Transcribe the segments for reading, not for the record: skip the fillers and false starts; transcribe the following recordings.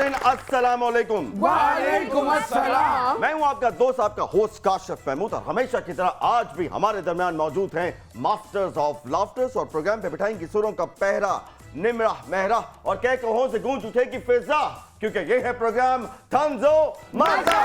सामीन अस्सलाम वालेकुम। वालेकुम अस्सलाम। मैं हूं आपका दोस्त, आपका होस्ट काशिफ महमूद, और हमेशा की तरह आज भी हमारे दरमियान मौजूद हैं मास्टर्स ऑफ लाफ्टर्स, और प्रोग्राम पे बिठाएंगे सुरों का पहरा, निमरा महरा और कह कहों से गूंज उठेगी फिजा, क्योंकि ये है प्रोग्राम तंजो मजा।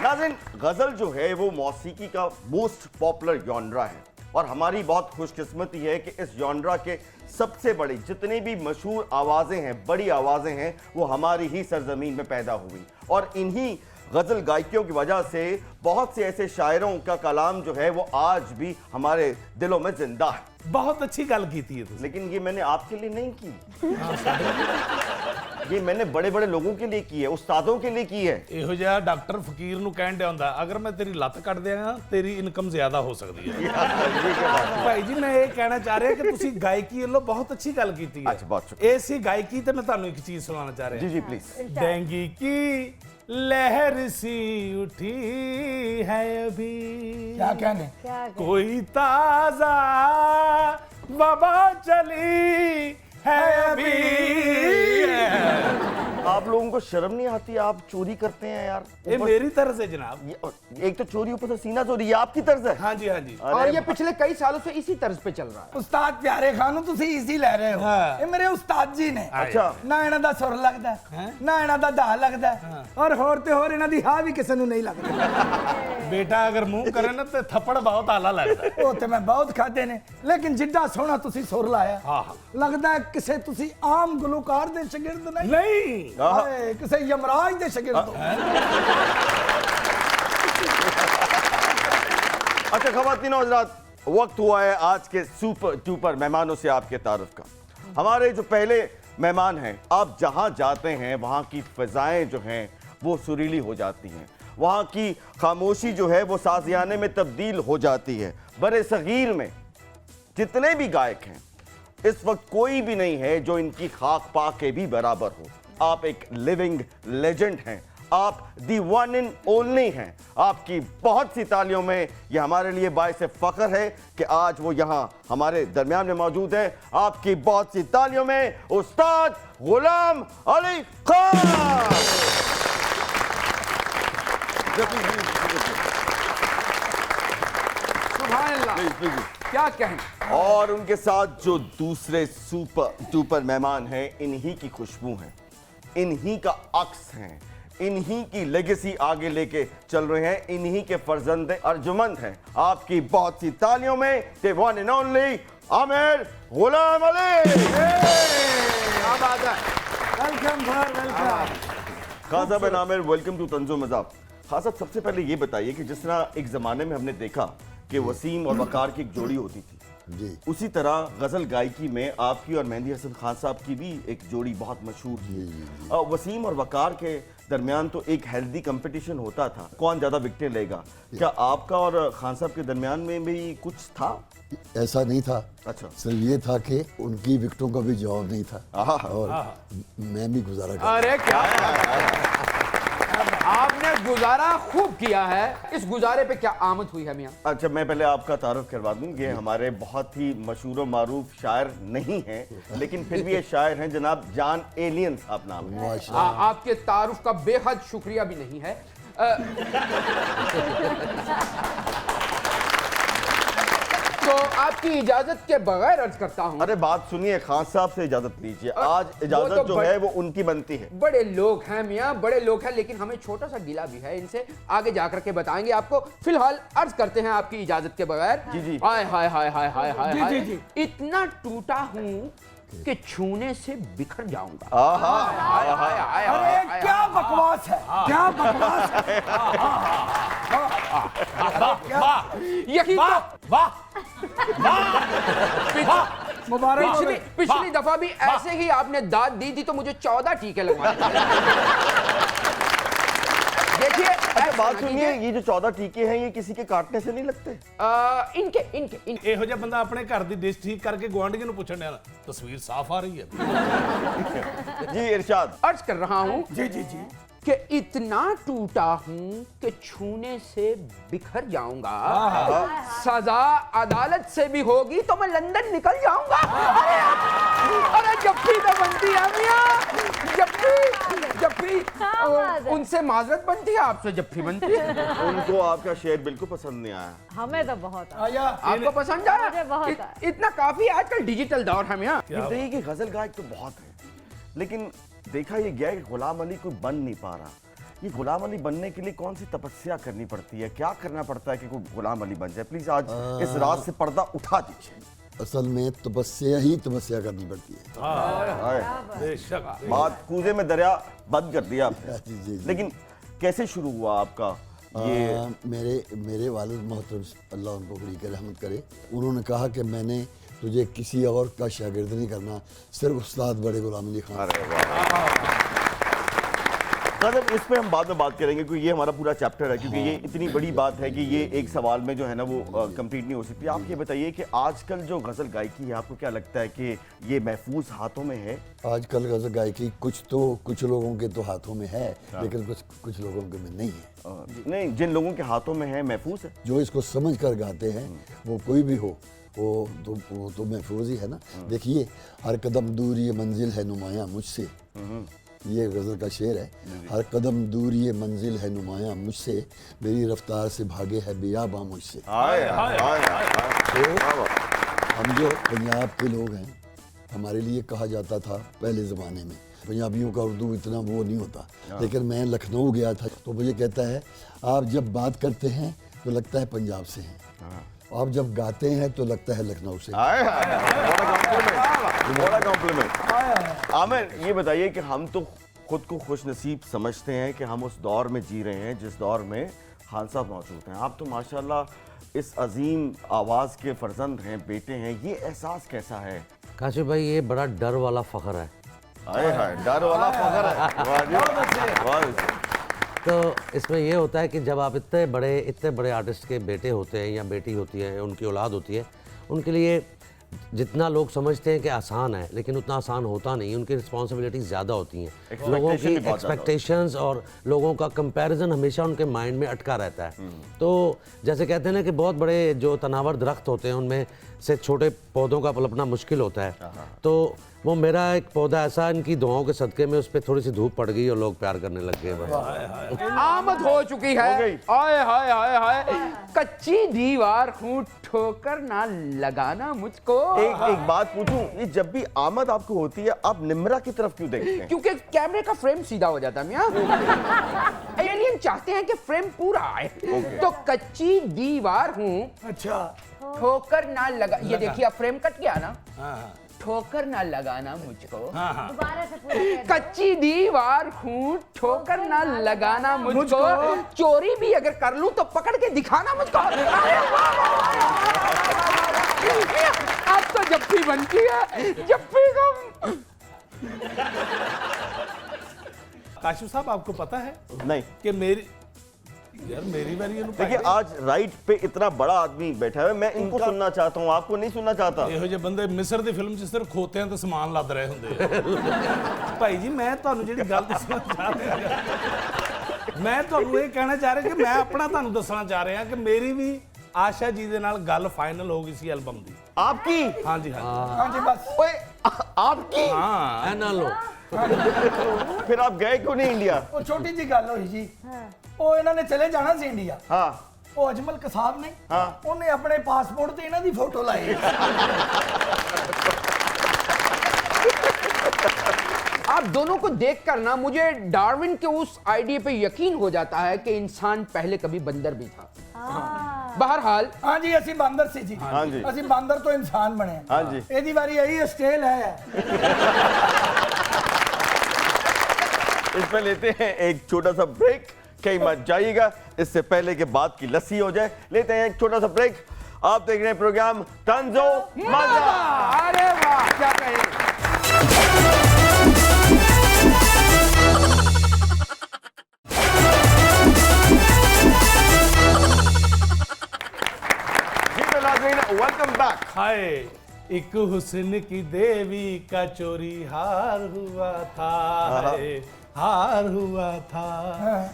नाज़रीन, गजल जो है वो मौसीकी का मोस्ट पॉपुलर जॉनरा है, और हमारी बहुत खुशकिस्मती है कि इस जॉनरा के सबसे बड़ी जितनी भी मशहूर आवाज़ें हैं, बड़ी आवाज़ें हैं, वो हमारी ही सरजमीन में पैदा हुई, और इन्हीं गज़ल गायकियों की वजह से बहुत से ऐसे शायरों का कलाम जो है वो आज भी हमारे दिलों में जिंदा है। बहुत अच्छी गल की थी, लेकिन ये मैंने आपके लिए नहीं की, ये मैंने बड़े बड़े लोगों के लिए की है, उस्तादों के लिए की है। ਇਹੋ ਜਿਹਾ ਡਾਕਟਰ ਫਕੀਰ ਨੂੰ ਕਹਿਣ ਡਿਆ ਹੁੰਦਾ, ਅਗਰ ਮੈਂ ਤੇਰੀ ਲੱਤ ਕੱਟ ਦਿਆਂ ਤੇਰੀ ਇਨਕਮ ਜ਼ਿਆਦਾ ਹੋ ਸਕਦੀ ਹੈ। ਭਾਈ ਜੀ, ਮੈਂ ਇਹ ਕਹਿਣਾ ਚਾਹ ਰਿਹਾ ਕਿ ਤੁਸੀਂ ਗਾਇਕੀ ਵੱਲੋਂ ਬਹੁਤ ਅੱਛੀ ਗੱਲ ਕੀਤੀ ਹੈ। ਅੱਛਾ, ਬਹੁਤ ਸ਼ੁਕਰੀਆ। ਇਸੇ ਗਾਇਕੀ ਤੇ ਮੈਂ ਤੁਹਾਨੂੰ ਇੱਕ ਚੀਜ਼ ਸੁਣਾਉਣਾ ਚਾਹ ਰਿਹਾ। जी जी प्लीज। डेंगी की लहर सी उठी है अभी, क्या कहने? कोई ताजा वबा चली है अभी। आप लोगों को शर्म नहीं आती? आप चोरी करते हैं यार। ये मेरी तरफ है जनाब। एक तो चोरी, ऊपर से सीना चोरी, ये आपकी तर्ज है। हाँ जी, हाँ जी। और ये पिछले कई सालों से इसी तर्ज पे चल रहा है। उस्ताद प्यारे खानू तुसी इजी ले रहे हो। हाँ। ये मेरे उस्ताद जी ने। अच्छा। ना इन्हां दा सुर लगदा है, ना इन्हां दा धा लगदा है, और होर ते होर इन्हां दी हा भी किसे नू नहीं लगदी। बेटा अगर मुंह करे ना तो थप्पड़ बहुत आला लगता है। ਉਹ ਤੇ ਮੈਂ ਬਹੁਤ ਖਾਦੇ ਨੇ, ਲੇਕਿਨ ਜਿੱਡਾ ਸੋਹਣਾ ਤੁਸੀਂ ਸੁਰ ਲਾਇਆ, ਹਾਂ। ਲੱਗਦਾ ਹੈ ਕਿਸੇ ਤੁਸੀਂ ਆਮ ਗੁਲੂਕਾਰ ਦੇ ਸ਼ਾਗਿਰਦ ਨਹੀਂ। नहीं ਹਾਏ, ਕਿਸੇ ਯਮਰਾਜ ਦੇ ਸ਼ਾਗਿਰਦ ਹੋ। अच्छा खवातीन और हज़रात, वक्त हुआ है आज के सुपर डुपर मेहमानों से आपके तारुफ का। हमारे जो पहले मेहमान हैं, आप जहां जाते हैं वहां की फिजाएं जो हैं वो सुरीली हो जाती हैं, वहां की खामोशी जो है वो साजियाने में तब्दील हो जाती है। बड़े सगीर में जितने भी गायक हैं, इस वक्त कोई भी नहीं है जो इनकी खाक पा के भी बराबर हो। आप एक लिविंग लेजेंड हैं, आप दी वन एंड ओनली हैं। आपकी बहुत सी तालियों में ये हमारे लिए बाइस फख्र है कि आज वो यहाँ हमारे दरमियान में मौजूद है। आपकी बहुत सी तालियों में उस्ताद गुलाम अली खान। सुभान अल्लाह, क्या कहें। और उनके साथ जो दूसरे सुपर डुपर मेहमान हैं, इन्हीं की खुशबू हैं, इन्हीं का अक्स हैं, इन्हीं की लेगेसी आगे लेके चल रहे हैं, इन्हीं के फर्जंदे अर्जुमंद हैं। आपकी बहुत सी तालियों में the one and only Aamir Ghulam Ali. क्या बात है। Welcome sir, welcome. Khan sahab and Aamir, welcome to तंजो मज़ा। खान साहब, सबसे पहले ये बताइए कि जिस तरह एक ज़माने में हमने देखा कि वसीम और वकार की एक जोड़ी होती थी, जी, उसी तरह गज़ल गायकी में आपकी और मेहंदी हसन खान साहब की भी एक जोड़ी बहुत मशहूर थी। वसीम और वकार के दरमियान तो एक हेल्दी कंपटीशन होता था, कौन ज़्यादा विकेटें लेगा। क्या आपका और खान साहब के दरमियान में भी कुछ था? ऐसा नहीं था। अच्छा। सिर्फ ये था कि उनकी विकेटों का भी जवाब नहीं था, आहा। और मैं भी गुजारा कर। अरे क्या आपने गुजारा खूब किया है। इस गुजारे पे क्या आमद हुई है मियां? अच्छा, मैं पहले आपका तारुफ करवा दूं। ये हमारे बहुत ही मशहूर मारूफ शायर नहीं हैं, लेकिन फिर भी ये शायर हैं, जनाब जान एलियन साहब नाम है। आपके तारुफ का बेहद शुक्रिया भी नहीं है। तो आपकी इजाजत के बगैर अर्ज करता हूं। अरे बात सुनिए, खान साहब से इजाजत लीजिए। आज वो इजाजत तो जो है वो उनकी बनती है। बड़े लोग हैं मियां, बड़े लोग हैं, लेकिन हमें छोटा सा गिला भी है इनसे। आगे जाकर के बताएंगे आपको। फिलहाल अर्ज करते हैं आपकी इजाजत के बगैर। जी जी। हाय हाय हाय हाय हाय हाय जी, हाय। जी, जी। इतना टूटा हूं कि छूने से बिखर जाऊंगा। आहा। हाय हाय हाय हाय अरे हाय। क्या बकवास है, क्या बकवास है। यही वाह तो वाह मुबारक। पिछली दफा भी ऐसे ही आपने दाद दी थी तो मुझे 14 टीके लगवाए। देखिए, अच्छा बात सुनिए, ये जो 14 टीके हैं ये किसी के काटने से नहीं लगते? इनके इनके इनके ਇਹੋ ਜਿਹਾ ਬੰਦਾ ਆਪਣੇ ਘਰ ਦੀ ਡਿਸ਼ ਠੀਕ ਕਰਕੇ ਗੁਆਂਢੀਆਂ ਨੂੰ ਪੁੱਛਣ ਡਿਆ, ਤਸਵੀਰ ਸਾਫ਼ ਆ ਰਹੀ ਹੈ। जी इरशाद। अर्ज कर रहा हूं। जी जी जी। कि इतना टूटा हूं कि छूने से बिखर जाऊंगा। सजा अदालत से भी होगी तो मैं लंदन निकल जाऊंगा। अरे जप्पी तो बनती है मियां, जप्पी उनसे माजरत बनती है, आपसे जप्पी बनती है। उनको आपका शेर बिल्कुल पसंद नहीं आया। हमें तो बहुत आया। आया आपको पसंद मुझे आया? बहुत आया। इतना काफी, आजकल डिजिटल दौर है मियां। देखिए कि गजल गायक तो बहुत है, लेकिन देखा ये गया कि गुलाम अली कोई बन नहीं पा रहा। ये गुलाम अली बनने के लिए कौन सी तपस्या करनी पड़ती है, क्या करना पड़ता है कि कोई गुलाम अली बन जाए? प्लीज आज इस रात से पर्दा उठा दीजिए। असल में तपस्या ही तपस्या करनी पड़ती है। हाय, बेशक बात कूजे में दरिया बंद कर दिया आपने। जी, जी, जी। लेकिन कैसे शुरू हुआ आपका ये? मेरे वालिद मोहतरम, अल्लाह उनको बड़ी के रहमत करे, उन्होंने कहा कि मैंने तुझे किसी और का शागिर्द नहीं करना, सिर्फ उस्ताद बड़े गुलाम अली खान। अरे वाह। मतलब इस पे हम बाद में बात करेंगे क्योंकि ये हमारा पूरा चैप्टर है, क्योंकि ये इतनी बड़ी बात है कि ये एक सवाल में जो है ना वो कंप्लीट नहीं हो सकती। आप ये बताइए कि आजकल जो गज़ल गायकी है, आपको क्या लगता है कि ये महफूज हाथों में है? आजकल गज़ल गायकी कुछ लोगों के तो हाथों में है, लेकिन कुछ लोगों के में नहीं है। नहीं, जिन लोगों के हाथों में है महफूज है। जो इसको समझ कर गाते हैं वो कोई भी हो, वो तो महफूज ही है ना। देखिए, हर कदम दूर ये मंजिल है नुमाया मुझसे, ये गज़ल का शेर है। हर कदम दूर ये मंजिल है नुमाया मुझसे, मेरी रफ्तार से भागे है बेयाबा मुझसे। हाय हाय हाय तो हम जो पंजाब के लोग हैं, हमारे लिए कहा जाता था पहले ज़माने में, पंजाबियों का उर्दू इतना वो नहीं होता, लेकिन मैं लखनऊ गया था तो मुझे कहता है आप जब बात करते हैं तो लगता है पंजाब से हैं, आप जब गाते हैं तो लगता है लखनऊ से। बड़ा कॉम्प्लीमेंट। आमिर, ये बताइए कि हम तो खुद को खुश नसीब समझते हैं कि हम उस दौर में जी रहे हैं जिस दौर में खान साहब मौजूद हैं। आप तो माशाल्लाह इस अजीम आवाज़ के फर्जंद हैं, बेटे हैं। ये एहसास कैसा है? काशिफ भाई, ये बड़ा डर वाला फ़ख्र है। हाय हाय, डर वाला फख्र है। वाह जी, वाह। तो इसमें ये होता है कि जब आप इतने बड़े आर्टिस्ट के बेटे होते हैं या बेटी होती है, उनकी औलाद होती है, उनके लिए जितना लोग समझते हैं कि आसान है, लेकिन उतना आसान होता नहीं। उनकी रिस्पॉन्सिबिलिटीज़ ज़्यादा होती हैं, लोगों की एक्सपेक्टेशंस और लोगों का कंपैरिजन हमेशा उनके माइंड में अटका रहता है। तो जैसे कहते हैं ना कि बहुत बड़े जो तनावर दरख्त होते हैं उनमें से छोटे पौधों का पलपना मुश्किल होता है। तो वो मेरा एक पौधा ऐसा, इनकी दुआओं के सदके में उस पर थोड़ी सी धूप पड़ गई और लोग प्यार करने लग गए। बस आमद हो चुकी है। हाय हाय हाय हाय, कच्ची दीवार हूँ, ठोकर ना लगाना मुझको। एक बात पूछूं, ये जब भी आमद आपको होती है आप निम्रा की तरफ क्यों देखते हैं? क्योंकि कैमरे का फ्रेम सीधा हो जाता है मियां। एलियन चाहते हैं कि फ्रेम पूरा आए, तो कच्ची दीवार हूँ, अच्छा ठोकर ना लगा। ये देखिए अब फ्रेम कट गया ना, ठोकर ना लगाना मुझको। दोबारा से पूरा कह दो। कच्ची दीवार हूँ, ठोकर ना लगाना मुझको। चोरी भी अगर कर लूं तो पकड़ के दिखाना मुझको। अरे वाह, वाह, वाह। आज तो जप्पी बनती है, जप्पी को। काशिफ साहब, आपको पता है नहीं। कि मेरी बारी देखिए, आज राइट पे इतना बड़ा आदमी बैठा है, मैं इनको सुनना चाहता हूँ, आपको नहीं सुनना चाहता। ਇਹੋ ਜਿਹੇ ਬੰਦੇ ਮਿਸਰ ਦੀ ਫਿਲਮ 'ਚ ਸਿਰਫ ਖੋਤਿਆਂ ਤੇ ਸਮਾਨ ਲੱਦ ਰਹੇ ਹੁੰਦੇ ਆ। ਭਾਈ ਜੀ, ਮੈਂ ਤੁਹਾਨੂੰ ਜਿਹੜੀ ਗੱਲ ਦੱਸਣਾ ਚਾਹ ਰਿਹਾ, ਮੈਂ ਤੁਹਾਨੂੰ ਇਹ ਕਹਿਣਾ ਚਾਹ ਰਿਹਾ ਕਿ ਮੈਂ ਆਪਣਾ ਤੁਹਾਨੂੰ ਦੱਸਣਾ ਚਾਹ ਰਿਹਾ ਕਿ ਮੇਰੀ ਵੀ ਆਸ਼ਾ ਜੀ ਦੇ ਨਾਲ ਗੱਲ ਫਾਈਨਲ ਹੋ ਗਈ ਸੀ ਐਲਬਮ ਦੀ। आपकी? ਹਾਂਜੀ ਹਾਂਜੀ। हाँ जी बस ओए, आपकी? ਹਾਂ है ना लो। फिर आप गए क्यों नहीं इंडिया? वो छोटी जी गल हुई जी, ਉਹ ਇਹਨਾਂ ਨੇ ਚਲੇ ਜਾਣਾ ਸੀ ਇੰਡੀਆ। हाँ ਉਹ ਅਜਮਲ ਕਸਾਬ ਨੇ, ਹਾਂ। ਉਹਨੇ ਆਪਣੇ ਪਾਸਪੋਰਟ ਤੇ ਇਹਨਾਂ ਦੀ ਫੋਟੋ ਲਾਈ। आप दोनों को देखकर ना मुझे डार्विन के उस आइडिया पे यकीन हो जाता है कि इंसान पहले कभी बंदर भी था। बहरहाल हाँ जी, ਅਸੀਂ ਬਾਂਦਰ ਸੀ ਜੀ। हाँ जी। ਅਸੀਂ ਬਾਂਦਰ ਤੋਂ ਇਨਸਾਨ ਬਣੇ। हाँ जी। ਇਹਦੀ ਵਾਰੀ ਆਈ, स्टेल है। इसमें लेते हैं एक छोटा सा ब्रेक, कहीं मत जाइएगा, इससे पहले के बाद की लस्सी हो जाए। लेते हैं एक छोटा सा ब्रेक। आप देख रहे हैं प्रोग्राम तंजो मजा। अरे वाह, क्या कहें। जी तो नाज़रीन, वेलकम बैक। ਹਾਏ एक हुस्न की देवी का चोरी हार हुआ था, हार हुआ था,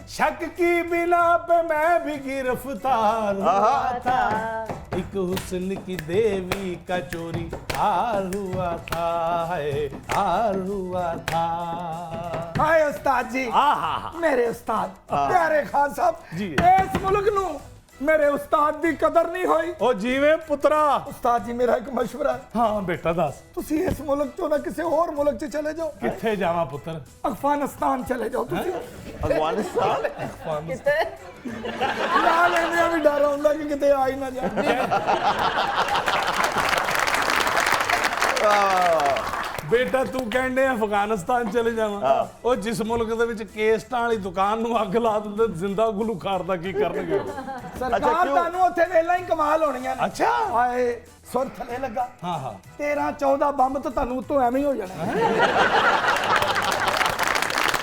शक की बिना पे मैं भी गिरफ्तार हुआ था, एक हुस्न की देवी का चोरी हार हुआ था, हार हुआ था। हाय उस्ताद जी, मेरे उस्ताद प्यारे खान साहब जी। इस मुल्क नू मेरे उस्ताद दी कदर नहीं होई। ओ जीवे पुत्रा। उस्ताद जी मेरा एक मशवरा है, हाँ बेटा दस। तुसी इस मुल्क चो ना किसी और मुल्क च चले जाओ। किथे जावा पुत्र? अफगानिस्तान चले जाओ तुसी। अफगानिस्तान ना लेने भी डर आउंदा कि किते आ ही ना जाए। बेटा तू कहने अफगानिस्तान चले जावा, ਉਹ ਜਿਸ ਮੁਲਕ ਦੇ ਵਿੱਚ ਕੇਸਟਾਂ ਵਾਲੀ ਦੁਕਾਨ ਨੂੰ ਅੱਗ ਲਾ ਦਿੰਦੇ ਜ਼ਿੰਦਾ ਗੁਲੂਕਾਰ ਦਾ ਕੀ ਕਰਨਗੇ? सरकार ਤੁਹਾਨੂੰ ਉੱਥੇ ਵੇਲਾ ਹੀ ਕਮਾਲ ਹੋਣੀਆਂ ਨੇ। ਅੱਛਾ ਹਾਏ ਸੁਰ ਥੱਲੇ ਲੱਗਾ। ਹਾਂ ਹਾਂ 13 14 ਬੰਬ ਤਾਂ ਤੁਹਾਨੂੰ ਉੱਤੋਂ ਐਵੇਂ ਹੀ ਹੋ ਜਾਣਾ।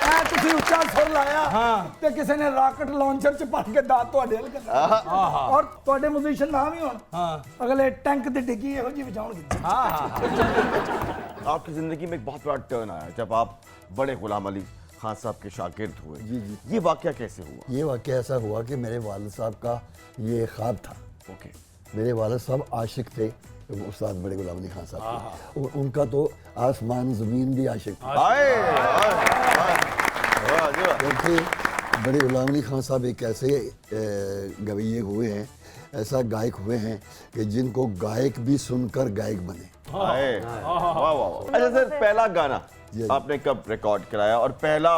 ਐ ਤੁਸੀਂ ਉੱਚਾ ਸੁਰ ਲਾਇਆ ਤੇ ਕਿਸੇ ਨੇ ਰਾਕਟ ਲਾਂਚਰ ਚ ਪਾ ਕੇ ਦਾਤ ਤੁਹਾਡੇ ਹਲ ਕਰਨਾ। ਔਰ ਤੁਹਾਡੇ ਮਿਊਜ਼ੀਸ਼ੀਅਨ ਨਾ ਵੀ ਹੋਣ ਅਗਲੇ ਟੈਂਕ ਦੀ ਡਿੱਗੀ ਇਹੋ ਜਿਹੀ ਵਜਾਉਣਗੇ। आपकी जिंदगी में एक बहुत बड़ा टर्न आया जब आप बड़े गुलाम अली खान साहब के शागिर्द हुए। जी जी। ये वाकया कैसे हुआ? ये वाक़या ऐसा हुआ कि मेरे वालिद साहब का ये ख्वाब था। ओके। मेरे वालिद साहब आशिक थे उस्ताद बड़े गुलाम अली खान साहब के। उनका तो आसमान ज़मीन भी आशिक था, क्योंकि बड़े गुलाम अली खान साहब एक ऐसे गवैये हुए हैं, ऐसा गायक हुए हैं कि जिनको गायक भी सुनकर गायक बने। अच्छा सर, पहला गाना आपने कब रिकॉर्ड कराया और पहला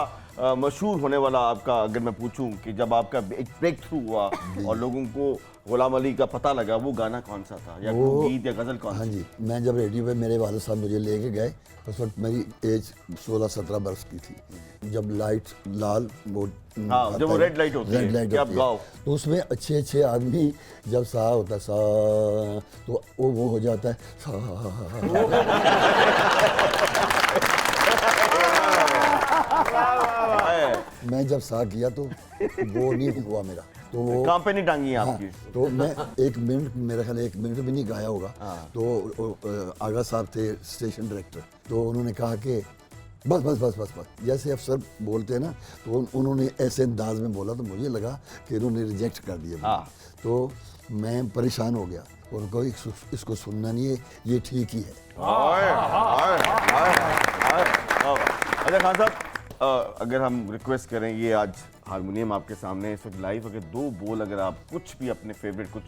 मशहूर होने वाला आपका, अगर मैं पूछूं कि जब आपका एक ब्रेक थ्रू हुआ और लोगों को गुलाम अली का पता लगा, वो गाना कौन सा था या वो गीत या गजल कौन सा? हाँ जी, मैं जब रेडियो पे मेरे वालिद साहब मुझे लेके गए उस वक्त मेरी एज 16-17 बरस की थी। जब लाइट लाल वो हाँ, जब वो रेड लाइट होती है कि आप गाओ, तो उसमें अच्छे अच्छे आदमी जब सा होता है सा तो वो हो जाता है सा। मैं जब सा किया तो वो नहीं हुआ मेरा, तो वो काम पे नहीं टांगी है हाँ, आपकी। तो मैं 1 मिनट, मेरा ख्याल 1 मिनट भी नहीं गाया होगा। तो आगा साहब थे स्टेशन डायरेक्टर, तो उन्होंने कहा कि बस बस बस बस बस, जैसे अफसर बोलते हैं ना, तो उन्होंने ऐसे अंदाज में बोला तो मुझे लगा कि उन्होंने रिजेक्ट कर दिया। तो मैं परेशान हो गया, उनको इसको सुनना नहीं है, ये ठीक ही है। अच्छा खान साहब, अगर हम रिक्वेस्ट करें, ये आज हारमोनियम आपके सामने इस वक्त लाइव, अगर 2 बोल अगर आप कुछ भी अपने फेवरेट कुछ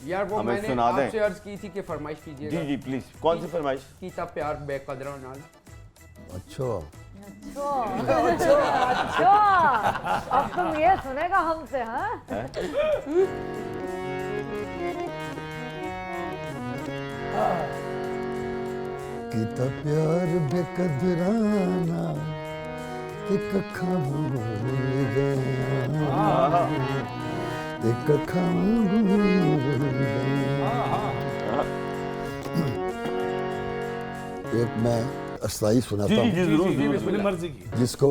यार वो हमें मैंने सुना दें। आपसे अर्ज की थी कि फरमाइश कीजिएगा। जी जी प्लीज, कौन सी फरमाइश? कीता प्यार बेकदरा नाल। अच्छा अच्छा अब तुम ये सुनेगा हमसे? हाँ कीता प्यार बेकदराना एक अखां भूल गया, एक अखां भूल गया। एक मैं अस्थाई सुनाता जी हूँ जी जरूर जी जरूर। अपनी मर्जी की। जिसको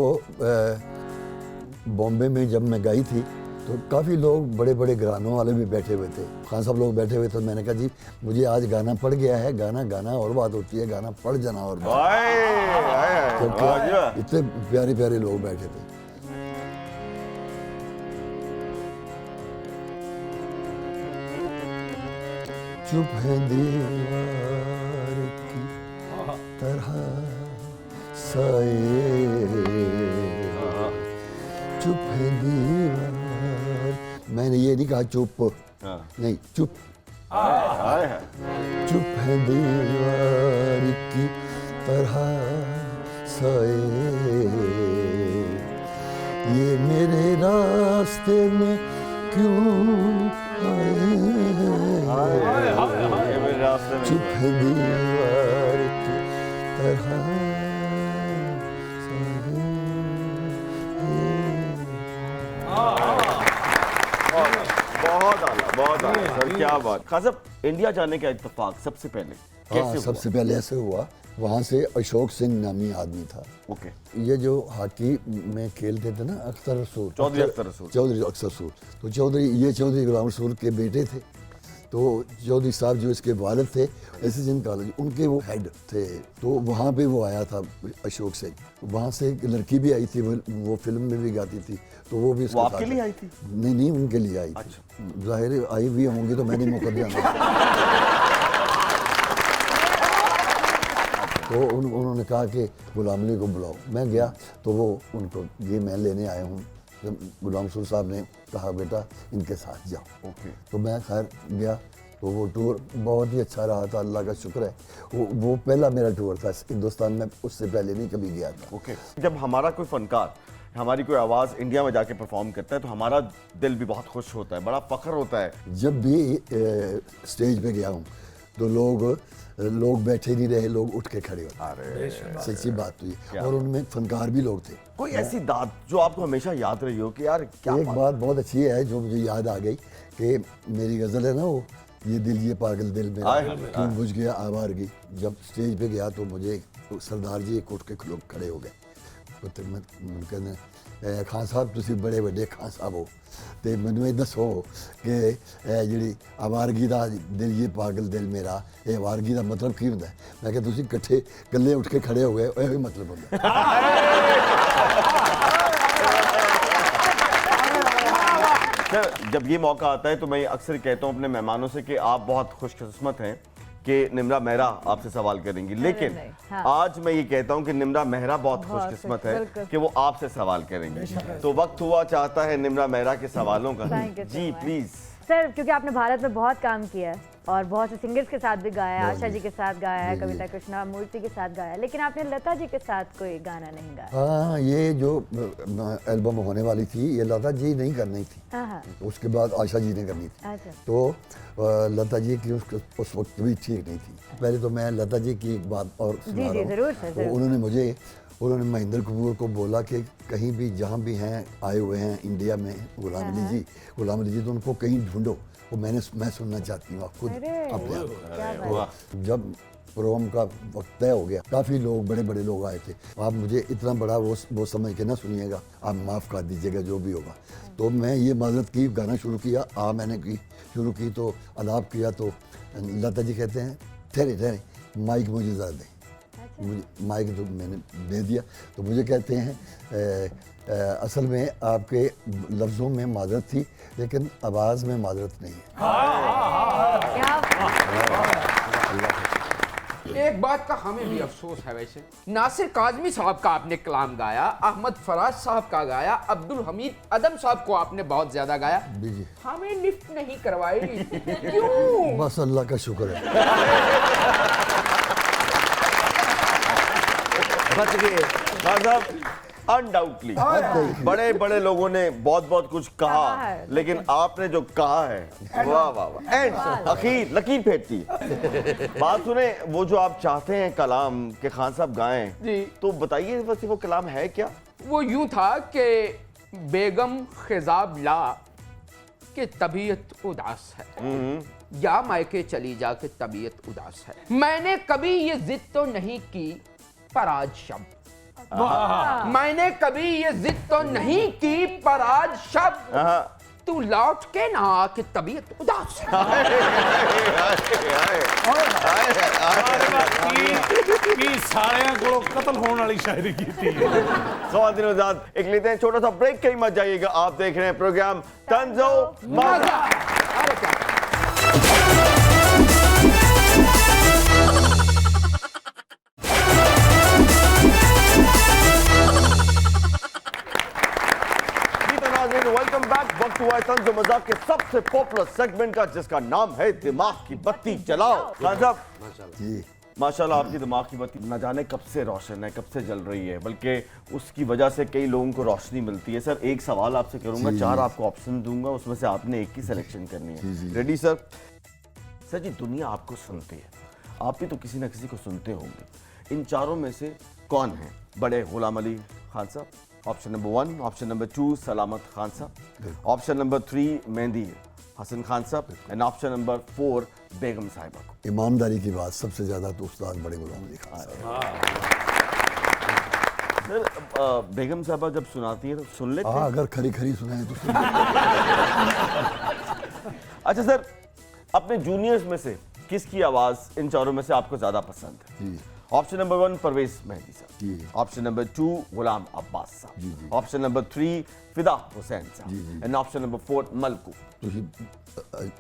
बॉम्बे में जब मैं गई थी तो काफ़ी लोग बड़े बड़े घरानों वाले भी बैठे हुए थे, खान साहब लोग बैठे हुए थे। मैंने कहा जी मुझे आज गाना पड़ गया है, गाना गाना और बात होती है, गाना पड़ जाना और बात। क्योंकि इतने प्यारे प्यारे लोग बैठे थे। चुप है दीवार की तरह साए, चुप है दीवार। मैंने ये नहीं कहा चुप, नहीं चुप, चुप है दीवार की तरह साए, ये मेरे रास्ते में क्यों आए, चुप है दीवार की तरह बहुत आला सर, क्या बात। खान साहब, इंडिया जाने का इत्तेफाक सबसे पहले हाँ, कैसे सबसे पहले ऐसे हुआ, वहाँ से अशोक सिंह नामी आदमी था। ओके। ये जो हॉकी में खेलते थे ना, अख्तर रसूल, चौधरी अख्तर रसूल, चौधरी अख्तर रसूल, तो चौधरी, ये चौधरी गुलाम रसूल के बेटे थे। तो चौधरी साहब जो इसके वालिद थे एसएसएन कॉलेज, उनके वो हेड थे। तो वहाँ पे वो आया था अशोक से, वहाँ से एक लड़की भी आई थी, वो फिल्म में भी गाती थी, तो वो भी उसके वो आपके साथ लिए है। आई थी? नहीं, उनके लिए आई थी। जाहिर है आई भी होंगी तो मैंने मौका दिया ना। तो उन्होंने कहा कि गुलाम अली को बुलाओ। मैं गया तो वो उनको ये मैं लेने आया हूँ। जब गुलाम रसूल साहब ने कहा बेटा इनके साथ जाओ, ओके। तो मैं खैर गया। तो वो टूर बहुत ही अच्छा रहा था, अल्लाह का शुक्र है। वो पहला मेरा टूर था हिंदुस्तान में, उससे पहले नहीं कभी गया था। ओके। जब हमारा कोई फनकार, हमारी कोई आवाज़ इंडिया में जाके परफॉर्म करता है तो हमारा दिल भी बहुत खुश होता है, बड़ा फख्र होता है। जब भी स्टेज पे गया हूँ तो लोग बैठे नहीं रहे, लोग उठ के खड़े हो। अरे सच्ची बात हुई। और उनमें फनकार भी लोग थे। कोई ऐसी दाद जो आपको हमेशा याद रही हो कि यार क्या एक बात बहुत अच्छी है जो मुझे याद आ गई कि मेरी गज़ल है ना, वो ये दिल ये पागल दिल मेरा आए हाय, क्यों बुझ गया आवारगी। जब स्टेज पे गया तो मुझे सरदार जी एक उठ के लोग खड़े हो गए। तो मैं कहने खान साहब तुसी बड़े बड़े खान साहब हो, तो मैनू ये दसो कि जी आवारगी का दिल ये पागल दिल मेरा, ये आवारगी का मतलब की होंदा है? मैं क्या तुसी इकट्ठे कल्ले उठ के खड़े हो गए, यही मतलब होंदा है। सर, जब ये मौका आता है तो मैं अक्सर कहता हूँ अपने मेहमानों से कि आप बहुत खुशकिस्मत हैं कि निम्रा मेहरा आपसे सवाल करेंगी, लेकिन नहीं, हाँ। आज मैं ये कहता हूँ कि निम्रा मेहरा बहुत बहुत खुशकिस्मत बिल्कुल। है कि वो आपसे सवाल करेंगी। तो वक्त हुआ चाहता है निम्रा मेहरा के सवालों का। Thank you so जी much. प्लीज। सर, क्योंकि आपने भारत में बहुत काम किया है और बहुत से सिंगर्स के साथ भी गाया है, आशा जी के साथ गाया है, कविता कृष्णा मूर्ति के साथ गाया है, लेकिन आपने लता जी के साथ कोई गाना नहीं गाया। हाँ, ये जो एल्बम होने वाली थी ये लता जी नहीं करनी थी, हाँ, उसके बाद आशा जी ने करनी थी। अच्छा। तो लता जी की उस वक्त भी ठीक नहीं थी। पहले तो मैं लता जी की एक बात और सुना जी, रहा हूँ। जरूर सर, तो जरूर। उन्होंने महेंद्र कपूर को बोला कि कहीं भी जहाँ भी हैं आए हुए हैं इंडिया में गुलाम अली जी तो उनको कहीं ढूंढो, वो मैं सुनना चाहती हूँ। आप खुद अरे, अपने आप। क्या बात है। जब प्रोग्राम का वक्त तय हो गया, काफ़ी लोग बड़े बड़े लोग आए थे। आप मुझे इतना बड़ा वो समझ के ना सुनिएगा, आप माफ़ कर दीजिएगा जो भी होगा। तो मैं ये माजरत की, गाना शुरू किया, मैंने शुरू की तो अलाप किया तो लता जी कहते हैं ठहरे माइक मुझे ज़्यादा दें। मुझे माइक तो मैंने दे दिया तो मुझे कहते हैं असल में आपके लफ्ज़ों में माजरत थी लेकिन आवाज़ में माजरत नहीं है। क्या एक बात का हमें भी अफसोस है वैसे, नासिर काज़मी साहब का आपने कलाम गाया, अहमद फराज साहब का गाया, अब्दुल हमीद अदम साहब को आपने बहुत ज्यादा गाया, जी हमें लिफ्ट नहीं करवाई क्यों? बस अल्लाह का शुक्र है। बच गए खान साहब, अनडाउटली बड़े बड़े लोगों ने बहुत बहुत कुछ कहा कहा है, लेकिन आपने जो कहा है वाह वाह वाह, एंड अखीर लकीर फेंकती है। बात सुने, वो जो आप चाहते हैं कलाम के खान साहब गाएं, जी। तो बताइए वैसे वो कलाम है क्या? वो यूं था कि बेगम खिजाब ला कि तबीयत उदास है, या मायके चली जा के तबीयत उदास है, मैंने कभी ये जिद तो नहीं की पर आज शब, मैंने कभी ये जिद तो नहीं की पर आज शब, तू लौट के ना आके तबीयत उदास है। की सारियां को कत्ल होने वाली शायरी की थी। ख्वातीन आजाद, एक लेते हैं छोटा सा ब्रेक, कहीं मत जाइएगा। आप देख रहे हैं प्रोग्राम तंजो मज़ा। Welcome back. वक्त हुआ है तंजो मज़ा के सबसे पॉपुलर सेगमेंट का, जिसका नाम है दिमाग की बत्ती जलाओ। खान साहब जी माशाल्लाह, आपकी दिमाग की बत्ती न जाने कब से रोशन है, कब से जल रही है, बल्कि उसकी वजह से कई लोगों को रोशनी मिलती है। सर, एक सवाल आपसे करूंगा, चार आपको ऑप्शन दूंगा, उसमें से आपने एक की सिलेक्शन करनी है। Ready sir? सर जी, दुनिया आपको सुनती है, आप भी तो किसी ना किसी को सुनते होंगे। इन चारों में से कौन है बड़े? गुलाम अली खान साहब, ऑप्शन नंबर 1, ऑप्शन नंबर 2 सलामत खान साहब, option number 3 mehndi Hasan Khan sahab, and option number 4 बेगम साहिबा को। ईमानदारी की बात सबसे ज्यादा तो उस्ताद बड़े गुलाम अली खान साहब। सर, बेगम साहबा जब सुनाती है तो सुन लेते हैं? अगर खरी खरी सुनाए तो सुन। अच्छा सर, अपने जूनियर्स में से किसकी आवाज इन चारों में से आपको ज्यादा पसंद है? जी ऑप्शन नंबर 1 परवेज मेहंदी साहब, जी ऑप्शन नंबर 2 गुलाम अब्बास जी, साहब, जी। ऑप्शन नंबर 3 फिदा हुसैन जी, साहब जी। And option number 4 मलकू। तुझे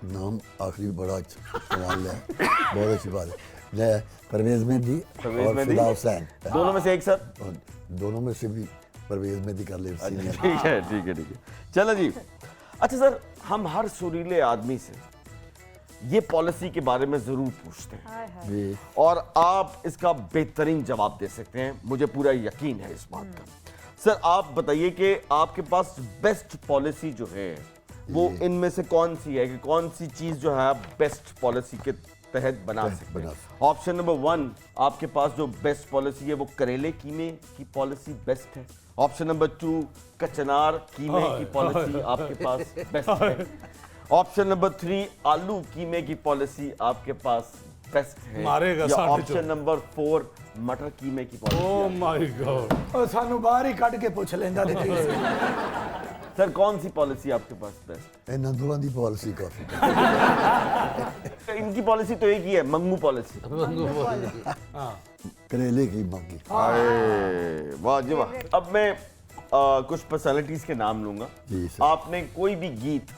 नाम आखिरी बड़ा अच्छा सवाल है, बहुत अच्छी बात है। मैं परवेज मेहंदी परवेज और मेहंदी? फिदा हुसैन, दोनों में से एक सर। और दोनों में से भी परवेज मेहंदी कर ले सीनियर। ठीक है ठीक है ठीक है, चलो जी। अच्छा सर, हम हर सुरीले आदमी से ये पॉलिसी के बारे में जरूर पूछते हैं हाय हाय। जी और आप इसका बेहतरीन जवाब दे सकते हैं, मुझे पूरा यकीन है इस बात का। सर आप बताइए कि आपके पास बेस्ट पॉलिसी जो है वो इनमें से कौन सी है, कि कौन सी चीज जो है आप बेस्ट पॉलिसी के तहत बना सकते बना हैं? ऑप्शन नंबर 1 आपके पास जो बेस्ट पॉलिसी है वो करेले कीमे की पॉलिसी बेस्ट है। ऑप्शन नंबर 2 कचनार कीमे की पॉलिसी आपके पास बेस्ट है। ऑप्शन नंबर 3 आलू कीमे की पॉलिसी आपके पास बेस्ट है। मारेगा या साढ़े ऑप्शन चौदह। नंबर 4 मटर कीमे की पॉलिसी। ओ माय गॉड, ਉਹ ਸਾਨੂੰ ਬਾਹਰ ਹੀ ਕੱਢ ਕੇ ਪੁੱਛ ਲੈਂਦਾ ਤੇ ਕੀ ਸੀ। सर कौन सी पॉलिसी आपके पास बेस्ट ਇਹਨਾਂ ਦੋਵਾਂ ਦੀ ਪਾਲਿਸੀ ਕਾਫੀ है? इनकी पॉलिसी तो एक ही है, मंगू पॉलिसी। करेले की मक्की। अरे वाह जी वाह। अब मैं कुछ पर्सनालिटीज के नाम लूंगा। जी सर। आपने कोई भी गीत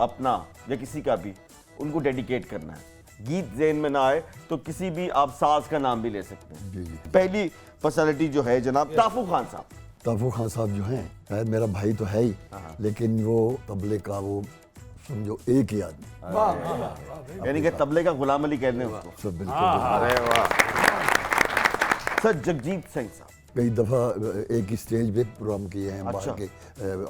अपना या किसी का भी उनको डेडिकेट करना है। गीत ज़हन में ना आए तो किसी भी आप साज का नाम भी ले सकते हैं। जी जी। पहली पर्सनालिटी जो है जनाब ताफू खान साहब। ताफू खान साहब जो हैं, शायद मेरा भाई तो है ही, लेकिन वो तबले का वो समझो एक ही आदमी। ਵਾਹ ਵਾਹ ਵਾਹ। यानी कि तबले का गुलाम अली कहते हैं उसको। सब बिल्कुल अरे वाह। सर जगजीत सिंह साहब। कई दफ़ा एक ही स्टेज पे प्रोग्राम किए हैं अच्छा। बाहर के,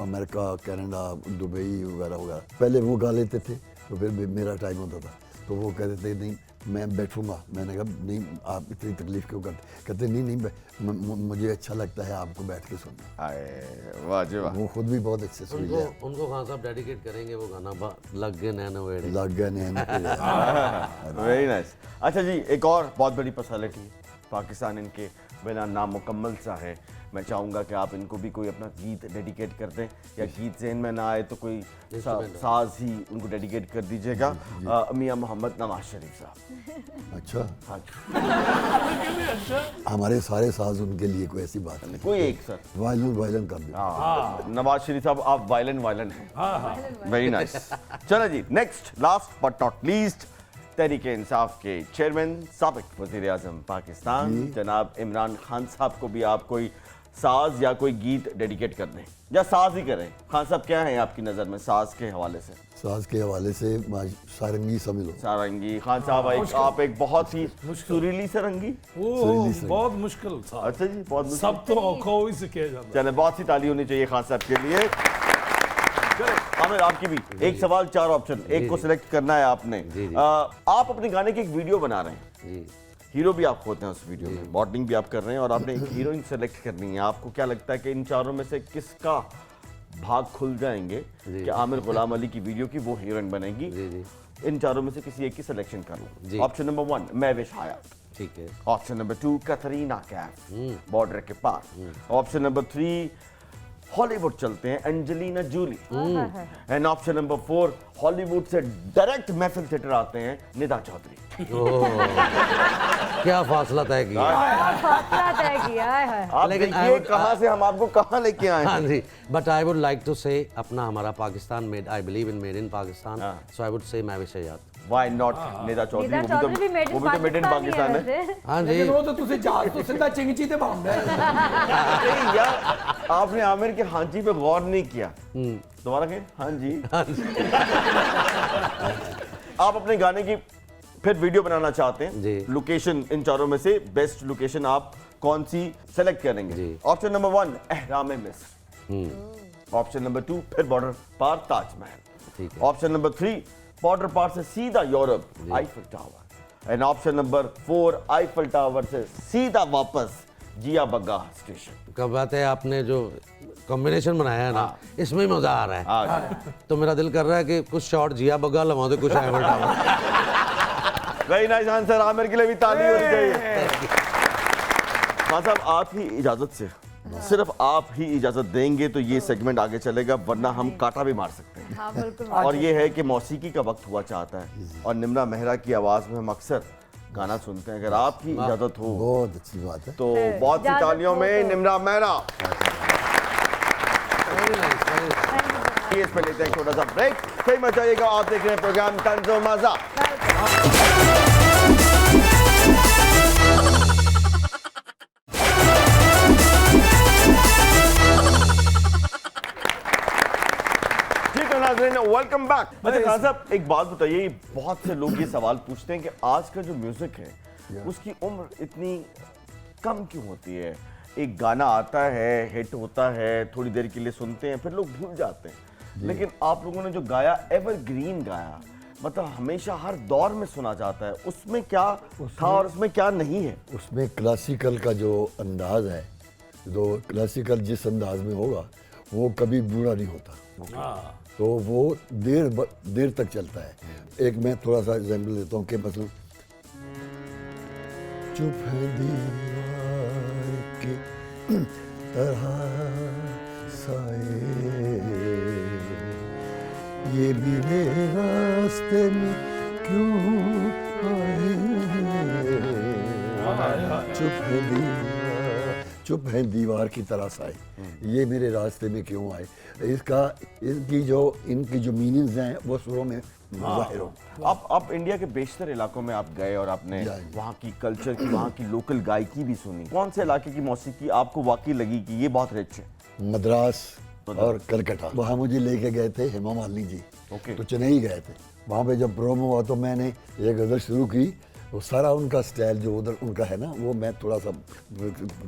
अमेरिका, कनाडा, दुबई वगैरह वगैरह। पहले वो गा लेते थे तो फिर मेरा टाइम होता था तो वो कहते थे नहीं मैं बैठूंगा। मैंने कहा नहीं आप इतनी तकलीफ क्यों करते? कहते नहीं नहीं मुझे अच्छा लगता है आपको बैठ के सुनना। अरे वाह जी वाह। वो खुद भी बहुत अच्छे सुन उनको लिया। उनको खान साहब डेडिकेट करेंगे वो गाना लग गए नैनो वेड़े। लग गए नैन पे। Very nice. अच्छा जी, एक और बहुत बड़ी पर्सनालिटी पाकिस्तान इनके बिना नामुकम्मल सा है। मैं चाहूँगा कि आप इनको भी कोई अपना गीत डेडिकेट कर दें, या गीत ज़हन में ना आए तो कोई साज ही उनको डेडिकेट कर दीजिएगा। मियां मोहम्मद नवाज शरीफ साहब। अच्छा, हाँ जी। हमारे सारे साज उनके लिए कोई ऐसी बात नहीं। कोई एक सर। वायलन कर दो। हाँ, नवाज शरीफ साहब आप वायलन हैं। Very nice. चलो जी, next last but not least Tehreek Insaf के चेयरमैन साबिक वज़ीर आज़म पाकिस्तान जनाब इमरान खान साहब को भी आप कोई साज या कोई गीत डेडिकेट कर दें, या साज ही करें। खान साहब क्या है आपकी नज़र में साज के हवाले से? साज के हवाले से सारंगी समझ लो। सारंगी। खान साहब आप एक बहुत ही सुरीली सारंगी। ओ बहुत मुश्किल था। अच्छा जी, बहुत मुश्किल। सब तो औखा ही से किया जाता है। चले, बहुत सी ताली होनी चाहिए खान साहब के लिए। चले आमिर, आपकी भी एक सवाल 4 ऑप्शन, एक को सिलेक्ट करना है आपने। जी, जी। आप अपने गाने की एक वीडियो बना रहे हैं, जी हीरो भी आप होते हैं उस वीडियो में, मॉडलिंग भी आप कर रहे हैं और आपने एक हीरोइन सेलेक्ट करनी है। आपको क्या लगता है कि इन चारों में से किसका भाग खुल जाएंगे कि आमिर गुलाम अली की वीडियो की वो हीरोइन बनेगी? जी जी इन चारों में से किसी एक की सिलेक्शन कर जी। लो। ऑप्शन नंबर 1 महविश हयात, ठीक है। Option number 2 Katrina Kaif border के पार, ऑप्शन नंबर 3 हॉलीवुड चलते हैं Angelina Jolie, and option number 4 Hollywood से डायरेक्ट महफिल थिएटर आते हैं निदा चौधरी। क्या फासला तय किया। फासला तय किया है। आप लेकिन देखिए कहां से हम आपको कहां लेके आए हाँ हैं। जी, but I would like to say अपना हमारा Pakistan made, I believe in made in Pakistan, so I would say Mahwish Hayat. Why not Nida Chaudhry? Nida Chaudhry भी मेड वो भी तो मेड इन पाकिस्तान है। वैसे। हाँ जी, लेकिन वो तो तुझे जहाज तो सीधा चिंगची ते भांडा है। नहीं यार, आपने आमिर के हाँ जी पे गौर नहीं किया। दोबारा कहें, हाँ जी। आप अपने गाने की फिर वीडियो बनाना चाहते जी। हैं, लोकेशन इन चारों में से बेस्ट लोकेशन आप कौन सी सेलेक्ट करेंगे? जी। ऑप्शन नंबर 1 एहराम मिस्र, ऑप्शन नंबर 2 फिर बॉर्डर पार ताजमहल, ठीक है। ऑप्शन नंबर 3 बॉर्डर पार से सीधा Europe Eiffel tower, and option number 4 Eiffel tower से सीधा वापस जिया बग्गा स्टेशन। कब बात है, आपने जो कॉम्बिनेशन बनाया है ना, इसमें ही मजा आ रहा है। हाँ, तो मेरा दिल कर रहा है कि कुछ शॉट जिया बग्गा लगा दे, कुछ Eiffel tower. Very nice answer, Aamir के लिए भी ताली होनी चाहिए। खान साहब आपकी इजाजत से सिर्फ आप ही इजाजत देंगे तो ये सेगमेंट आगे चलेगा, वरना हम काटा भी मार सकते हैं। हाँ बिल्कुल। और ये है कि मौसीकी का वक्त हुआ चाहता है और निम्रा मेहरा की आवाज में हम अक्सर गाना सुनते हैं। अगर आपकी इजाजत हो बहुत अच्छी बात है। तो बहुत सी इजाजत तालियों हो में तो। Nimra Mehra. Very nice, very nice. इस पे लेते हैं छोटा सा ब्रेक, फिर मत जाइएगा। आप देख रहे हैं प्रोग्राम तंज़ो मज़ा। Welcome back. अच्छा खान साहब, एक बात बताइए, बहुत से लोग ये सवाल पूछते हैं कि आज का जो म्यूजिक है उसकी उम्र इतनी कम क्यों होती है? एक गाना आता है, हिट होता है, थोड़ी देर के लिए सुनते हैं, फिर लोग भूल जाते हैं। लेकिन आप लोगों ने जो गाया, एवरग्रीन गाया, मतलब हमेशा हर दौर में सुना जाता है। उसमें क्या था और उसमें क्या नहीं है? उसमें क्लासिकल का जो अंदाज है, जो क्लासिकल जिस अंदाज में होगा वो कभी बुरा नहीं होता। तो वो देर तक चलता है। एक मैं थोड़ा सा एग्जाम्पल देता हूँ कि मतलब चुप है दीवार की तरह साए, ये मेरे रास्ते में क्यों आए, चुप है दीवार की तरह साए, ये मेरे रास्ते में क्यों आए। इनकी जो मीनिंग्स हैं वो सुरों में ज़ाहिर हो। आप इंडिया के बेशतर इलाकों में आप गए और आपने वहाँ की कल्चर की, वहाँ की लोकल गायकी भी सुनी। कौन से इलाके की मौसीकी आपको वाकई लगी कि ये बहुत रिच है? मद्रास और कलकत्ता। वहाँ मुझे लेके गए थे हेमा मालिनी जी। ओके। तो चेन्नई गए थे। वहाँ पे जब प्रोमो हुआ तो मैंने ये गज़ल शुरू की। वो सारा उनका स्टाइल जो उधर उनका है ना, वो मैं थोड़ा सा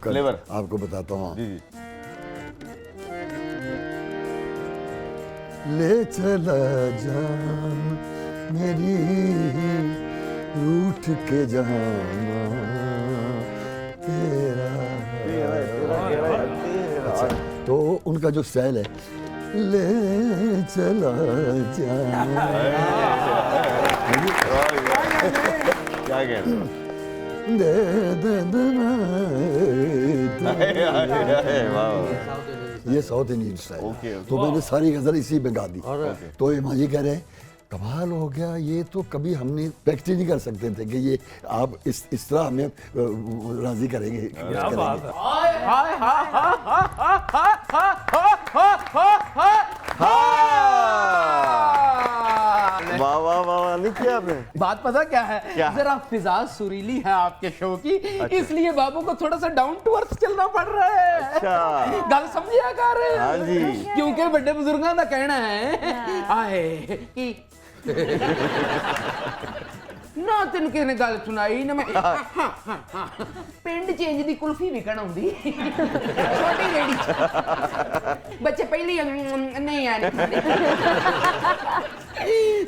फ्लेवर आपको बताता हूँ। जी जी। ले चला जान मेरी रूठ के जहां तेरा। अच्छा, तो उनका जो स्टाइल है, ले चला जान, क्या कह रहे हो? दे दे दे ये south Indian style. Okay, okay. तो मैंने सारी गजल इसी में गा दी। तो हेमा जी कह रहे हैं कमाल हो गया, ये तो कभी हमने एक्सपेक्ट ही नहीं कर सकते थे कि ये आप इस तरह हमें राजी करेंगे। क्या बात है। वाह वाह वाह, नहीं किया आपने? बात पता क्या है? क्या? जरा फिजा सुरीली है आपके शो की, इसलिए बाबू को थोड़ा सा डाउन टू अर्थ चलना पड़ रहा है। अच्छा। गल समझिया कर। हाँ जी। क्योंकि बड़े बुजुर्गों का कहना है आए कि ना तेन किसी ने गल सुनाई ना मैं पिंड चेंज दी कुल्फी विकण आउंदी छोटी रेडी बच्चे पहले नहीं यार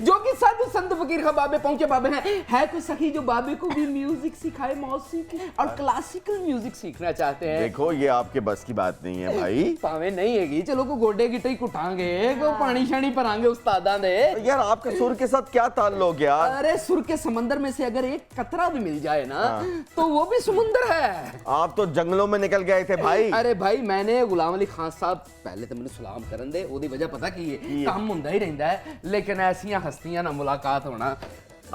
जो कि साधु संत फकीर का बाबे पहुंचे बाबे हैं। है कोई सखी जो बाबे को भी म्यूजिक सिखाए, मौसीकी और क्लासिकल म्यूजिक सीखना चाहते हैं? देखो ये आपके बस की बात नहीं है भाई। भावे नहीं हैगी, चलो को गोडे गिटे ही कुटांगे, को पानी शानी भरांगे उस्तादा दे। यार आपका सुर के साथ क्या ताल्लुक यार? अरे सुर के समंदर में से अगर एक कतरा भी मिल जाए ना तो वो भी समुंदर है। आप तो जंगलों में निकल गए थे भाई। अरे भाई मैंने गुलाम अली खान साहब पहले तो मैंने सलाम करन दे, ओदी वजह पता की है, काम हुंदा ही रहंदा है, लेकिन ऐसियां हस्तियां ना मुलाकात होना,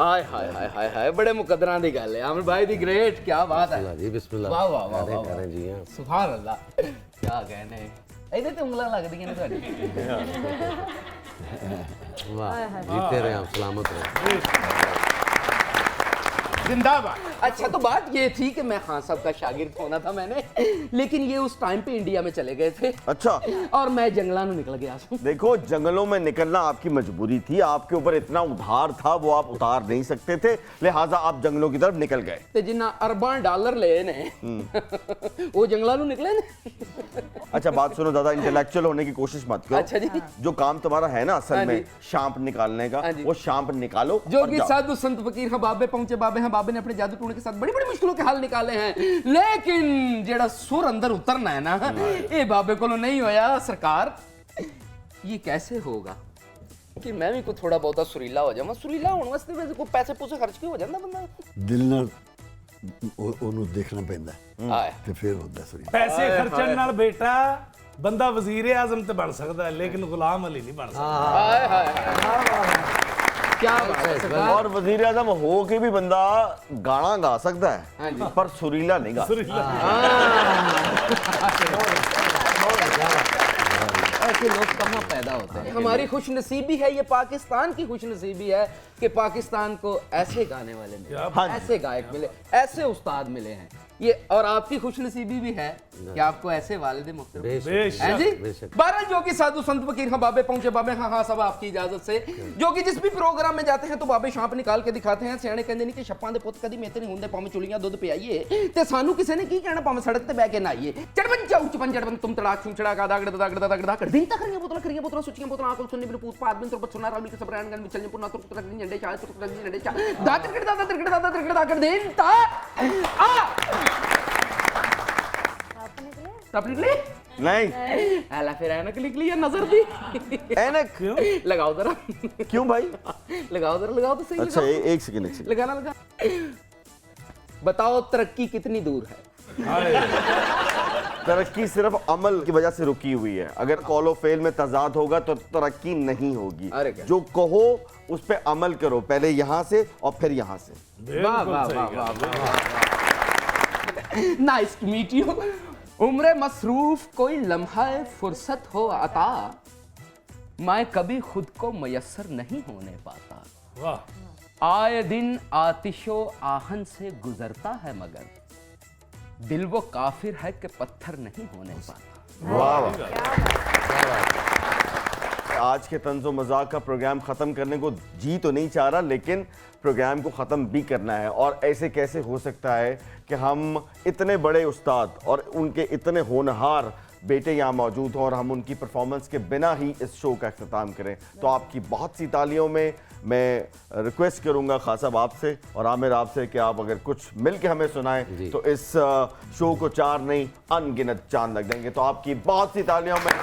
आय हाय हाय हाय हाय बड़े मुकद्दरां दी गल है। आमिर भाई दी ग्रेट, क्या बात है जी, बिस्मिल्लाह। वाह वाह वाह करें, वाह करें जी, हाँ। सुभान अल्लाह, क्या कहने ਇਹਦੇ ਤੇ ਉਂਗਲਾਂ ਲੱਗਦੀਆਂ ਨੇ ਤੁਹਾਡੀ। वाह, जीते रहे आप, सलामत रहे। जिंदाबाद। अच्छा तो बात ये थी कि मैं खान साहब का शागिर्द होना था मैंने, लेकिन ये उस टाइम पे इंडिया में चले गए थे। अच्छा। और मैं जंगलां में निकल गया। देखो जंगलों में निकलना आपकी मजबूरी थी, आपके ऊपर इतना उधार था वो आप उतार नहीं सकते थे, लिहाजा आप जंगलों की तरफ निकल गए। ते जिन्ना अरबां डॉलर ले ने वो जंगलां नूं निकले ने। अच्छा बात सुनो, ज्यादा इंटेलेक्चुअल होने की कोशिश मत करो। अच्छा जी। जो काम तुम्हारा है ना असल हाँ में जी। शांप निकालने का, हाँ जी। वो शांप निकालो जो और कि जाओ। साधु संत फकीर हाँ बाबे पहुंचे बाबे हैं, बाबे ने अपने जादू टूने के साथ बड़ी बड़ी मुश्किलों के हल निकाले हैं, लेकिन जेड़ा सुर अंदर उतरना है ना ये बाबे को नहीं होया। सरकार ये कैसे होगा कि मैं भी कोई थोड़ा बहुत सुरीला हो जाऊं? सुरीला होने वास्ते वैसे कोई पैसे पूसे खर्च क्यों हो जाता बंदा? दिल नाल ਉਹਨੂੰ ਦੇਖਣਾ ਪੈਂਦਾ ਤੇ ਫਿਰ ਹੁੰਦਾ ਸੁਰੀਲਾ। ਪੈਸੇ ਖਰਚਣ ਨਾਲ ਬੇਟਾ ਬੰਦਾ ਵਜ਼ੀਰ ਆਜ਼ਮ ਤੇ ਬਣ ਸਕਦਾ ਹੈ ਲੇਕਿਨ ਗੁਲਾਮ ਅਲੀ ਨਹੀਂ ਬਣ ਸਕਦਾ। क्या बात है सरकार। और वजीर आजम हो के भी बंदा गाना गा सकता है पर सुरीला नहीं गा सकता। ऐसे लोग कहाँ पैदा होते हैं। हमारी खुशनसीबी है, ये पाकिस्तान की खुशनसीबी है कि पाकिस्तान को ऐसे गाने वाले मिले, ऐसे गायक मिले, ऐसे उस्ताद मिले हैं। ये और आपकी खुशनसीबी भी है कि आपको ऐसे वालिद मोहतरम हैं जी। बहरहाल जो कि साधु संत फकीर हाँ बाबे पहुंचे बाबे हाँ सब आपकी इजाजत से, जो कि जिस भी प्रोग्राम में जाते हैं तो बाबे छाप निकाल के दिखाते हैं। सियाने कहते नहीं कि छप्पां दे पुत्त कदी मेते नहीं हुंदे भावें चुलियां दुੱਧ पियाइए ते सानू किसी ने की कहना भावें सड़क ते बह के नहाइए। चढ़बन जाऊ चपन चढ़बन तुम तड़ाक छुंचड़ा का दागड़ दागड़ दागड़ कर दिन तक खरियां बोतलां सुचियां बोतलां आकल सुननी बिन पूत पाद बिन तुरबत सुना रावली के सबरान गन मिचल पुना तुर तुर झंडे चाल तुर तुर झंडे चा दागड़ दागड़ दिन ता आ आप निकले नहीं अला फिर ऐनक निकली या नजर दी ऐनक क्यों लगाओ जरा क्यों भाई? लगाओ जरा लगाओ तो सही अच्छा लगाओ। एक सेकंड लगाना लगा। बताओ तरक्की कितनी दूर है। तरक्की सिर्फ अमल की वजह से रुकी हुई है। अगर कॉल ऑफ फेल में तजाद होगा तो तरक्की नहीं होगी। अरे क्या? जो कहो उस पे अमल करो, पहले यहाँ से और फिर यहाँ से। वाह वाह वाह वाह नाइस टू मीट यू। उम्र मसरूफ कोई लम्हा फुर्सत हो अता, मैं कभी खुद को मयस्सर नहीं होने पाता। वाह आए दिन आतिशो आहन से गुजरता है मगर दिल वो काफिर है कि पत्थर नहीं होने पाता। वाह वाह। आज के तंज़ो मज़ाक का प्रोग्राम ख़त्म करने को जी तो नहीं चाह रहा, लेकिन प्रोग्राम को ख़त्म भी करना है। और ऐसे कैसे हो सकता है कि हम इतने बड़े उस्ताद और उनके इतने होनहार बेटे यहाँ मौजूद हों और हम उनकी परफॉर्मेंस के बिना ही इस शो का अख्ताम करें। तो आपकी बहुत सी तालियों में मैं रिक्वेस्ट करूंगा खान साहब आपसे और आमिर आपसे कि आप अगर कुछ मिल के हमें सुनाएं तो इस शो को 4 नहीं अनगिनत चांद लग जाएंगे। तो आपकी बहुत सी तालियों में